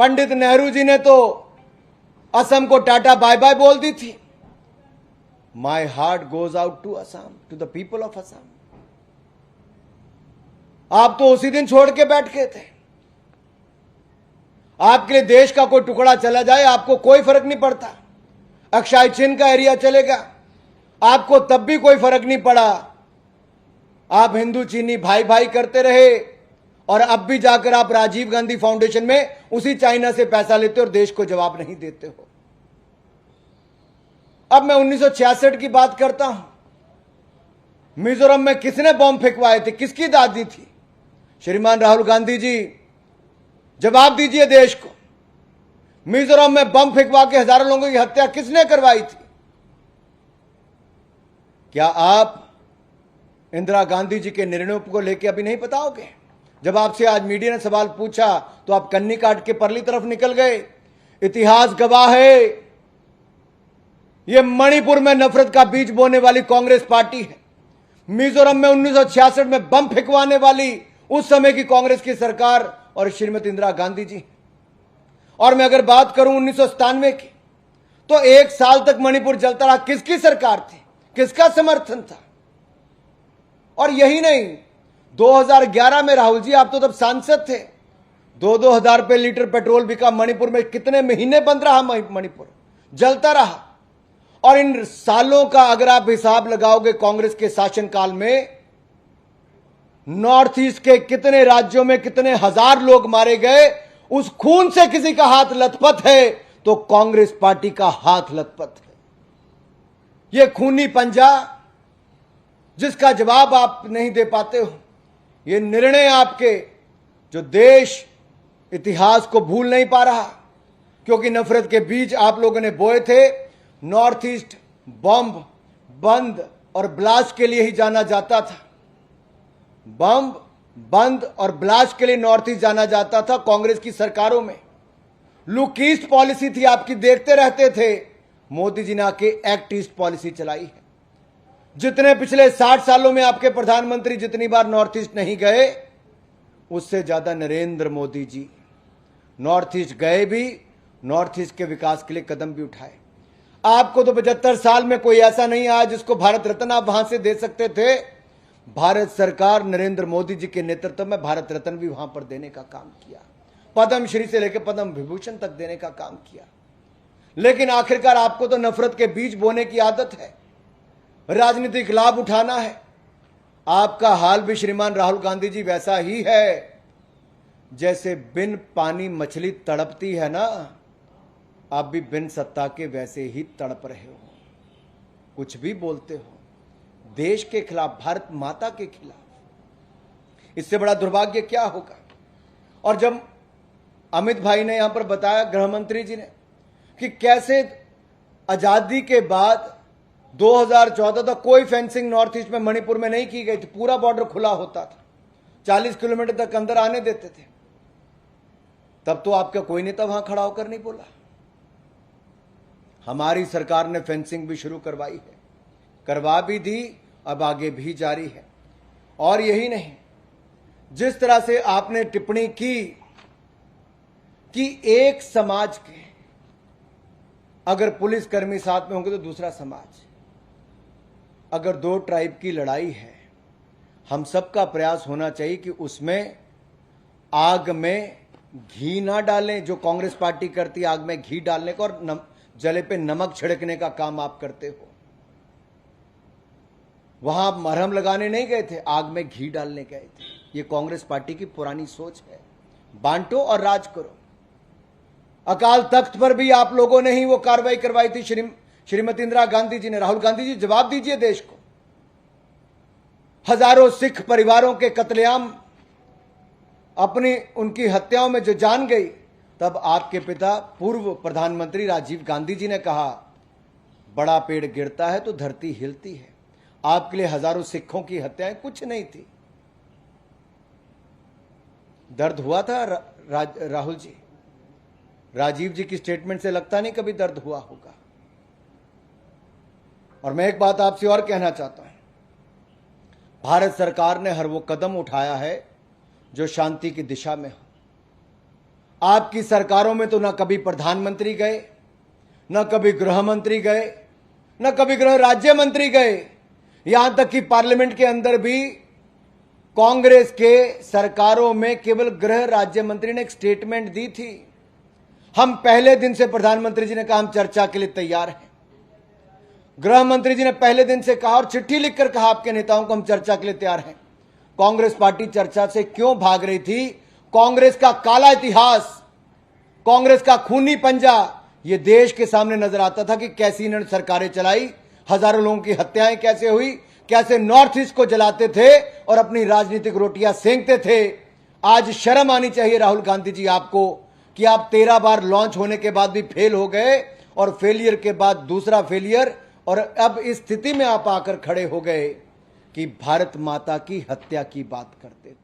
पंडित नेहरू जी ने तो असम को टाटा बाय बाय बोल दी थी। My heart goes out to Assam, to the people of Assam. आप तो उसी दिन छोड़ के बैठ गए थे। आपके लिए देश का कोई टुकड़ा चला जाए आपको कोई फर्क नहीं पड़ता। अक्षय चिन्ह का एरिया चलेगा आपको तब भी कोई फर्क नहीं पड़ा। आप हिंदू चीनी भाई भाई करते रहे और अब भी जाकर आप राजीव गांधी फाउंडेशन में उसी चाइना से पैसा लेते हो और देश को जवाब नहीं देते हो। अब मैं 1966 की बात करता हूं। मिजोरम में किसने बॉम्ब फेंकवाए थे, किसकी दादी थी? श्रीमान राहुल गांधी जी, जवाब दीजिए देश को। मिजोरम में बम फेंकवा के हजारों लोगों की हत्या किसने करवाई थी? क्या आप इंदिरा गांधी जी के निर्णयों को लेकर अभी नहीं बताओगे? जब आपसे आज मीडिया ने सवाल पूछा तो आप कन्नी काट के परली तरफ निकल गए। इतिहास गवाह है, यह मणिपुर में नफरत का बीज बोने वाली कांग्रेस पार्टी है। मिजोरम में 1966 में बम फेंकवाने वाली उस समय की कांग्रेस की सरकार और श्रीमती इंदिरा गांधी जी। और मैं अगर बात करूं 1997 की, तो 1 साल तक मणिपुर जलता रहा। किसकी सरकार थी, किसका समर्थन था? और यही नहीं, 2011 में राहुल जी आप तो तब सांसद थे, 2-2 हजार रुपए लीटर पेट्रोल बिका मणिपुर में। कितने महीने बंद रहा मणिपुर, जलता रहा। और इन सालों का अगर आप हिसाब लगाओगे कांग्रेस के शासनकाल में, नॉर्थ ईस्ट के कितने राज्यों में कितने हजार लोग मारे गए, उस खून से किसी का हाथ लथपथ है तो कांग्रेस पार्टी का हाथ लथपथ है। यह खूनी पंजा जिसका जवाब आप नहीं दे पाते हो, यह निर्णय आपके जो देश इतिहास को भूल नहीं पा रहा, क्योंकि नफरत के बीज आप लोगों ने बोए थे। नॉर्थ ईस्ट बम बंद और ब्लास्ट के लिए ही जाना जाता था। बम बंद और ब्लास्ट के लिए नॉर्थ ईस्ट जाना जाता था कांग्रेस की सरकारों में। लुक ईस्ट पॉलिसी थी आपकी, देखते रहते थे। मोदी जी ने आके एक्ट ईस्ट पॉलिसी चलाई है। जितने पिछले 60 सालों में आपके प्रधानमंत्री जितनी बार नॉर्थ ईस्ट नहीं गए, उससे ज्यादा नरेंद्र मोदी जी नॉर्थ ईस्ट गए भी, नॉर्थ ईस्ट के विकास के लिए कदम भी उठाए। आपको तो 75 साल में कोई ऐसा नहीं आया जिसको भारत रत्न आप वहां से दे सकते थे। भारत सरकार नरेंद्र मोदी जी के नेतृत्व में भारत रत्न भी वहां पर देने का काम किया, पद्म श्री से लेकर पद्म विभूषण तक देने का काम किया। लेकिन आखिरकार आपको तो नफरत के बीज बोने की आदत है, राजनीतिक लाभ उठाना है। आपका हाल भी श्रीमान राहुल गांधी जी वैसा ही है जैसे बिन पानी मछली तड़पती है ना, आप भी बिन सत्ता के वैसे ही तड़प रहे हो। कुछ भी बोलते हो देश के खिलाफ, भारत माता के खिलाफ। इससे बड़ा दुर्भाग्य क्या होगा? और जब अमित भाई ने यहां पर बताया, गृह मंत्री जी ने, कि कैसे आजादी के बाद 2014 तक कोई फेंसिंग नॉर्थ ईस्ट में मणिपुर में नहीं की गई थी, पूरा बॉर्डर खुला होता था, 40 किलोमीटर तक अंदर आने देते थे। तब तो आपका कोई नेता वहां खड़ा होकर नहीं बोला। हमारी सरकार ने फेंसिंग भी शुरू करवाई है, करवा भी दी, अब आगे भी जारी है। और यही नहीं, जिस तरह से आपने टिप्पणी की कि एक समाज के अगर पुलिसकर्मी साथ में होंगे तो दूसरा समाज, अगर 2 ट्राइब की लड़ाई है, हम सबका प्रयास होना चाहिए कि उसमें आग में घी ना डालें, जो कांग्रेस पार्टी करती है आग में घी डालने का, और जले पे नमक छिड़कने का काम आप करते हो। वहां आप मरहम लगाने नहीं गए थे, आग में घी डालने गए थे। ये कांग्रेस पार्टी की पुरानी सोच है, बांटो और राज करो। अकाल तख्त पर भी आप लोगों ने ही वो कार्रवाई करवाई थी, श्रीमती इंदिरा गांधी जी ने। राहुल गांधी जी, जवाब दीजिए देश को। हजारों सिख परिवारों के कत्लेआम, अपनी उनकी हत्याओं में जो जान गई, तब आपके पिता पूर्व प्रधानमंत्री राजीव गांधी जी ने कहा, बड़ा पेड़ गिरता है तो धरती हिलती है। आपके लिए हजारों सिखों की हत्याएं कुछ नहीं थी। दर्द हुआ था राहुल जी? राजीव जी की स्टेटमेंट से लगता नहीं कभी दर्द हुआ होगा। और मैं एक बात आपसे और कहना चाहता हूं, भारत सरकार ने हर वो कदम उठाया है जो शांति की दिशा में हो। आपकी सरकारों में तो ना कभी प्रधानमंत्री गए, न कभी गृह मंत्री गए, न कभी गृह राज्य मंत्री गए। यहां तक कि पार्लियामेंट के अंदर भी कांग्रेस के सरकारों में केवल गृह राज्य मंत्री ने एक स्टेटमेंट दी थी। हम पहले दिन से प्रधानमंत्री जी ने कहा हम चर्चा के लिए तैयार हैं। गृह मंत्री जी ने पहले दिन से कहा और चिट्ठी लिखकर कहा आपके नेताओं को हम चर्चा के लिए तैयार हैं। कांग्रेस पार्टी चर्चा से क्यों भाग रही थी? कांग्रेस का काला इतिहास, कांग्रेस का खूनी पंजा ये देश के सामने नजर आता था कि कैसी इन्होंने सरकारें चलाई, हजारों लोगों की हत्याएं कैसे हुई, कैसे नॉर्थ ईस्ट को जलाते थे और अपनी राजनीतिक रोटियां सेंकते थे। आज शर्म आनी चाहिए राहुल गांधी जी आपको कि आप 13 बार लॉन्च होने के बाद भी फेल हो गए और फेलियर के बाद दूसरा फेलियर, और अब इस स्थिति में आप आकर खड़े हो गए कि भारत माता की हत्या की बात करते थे।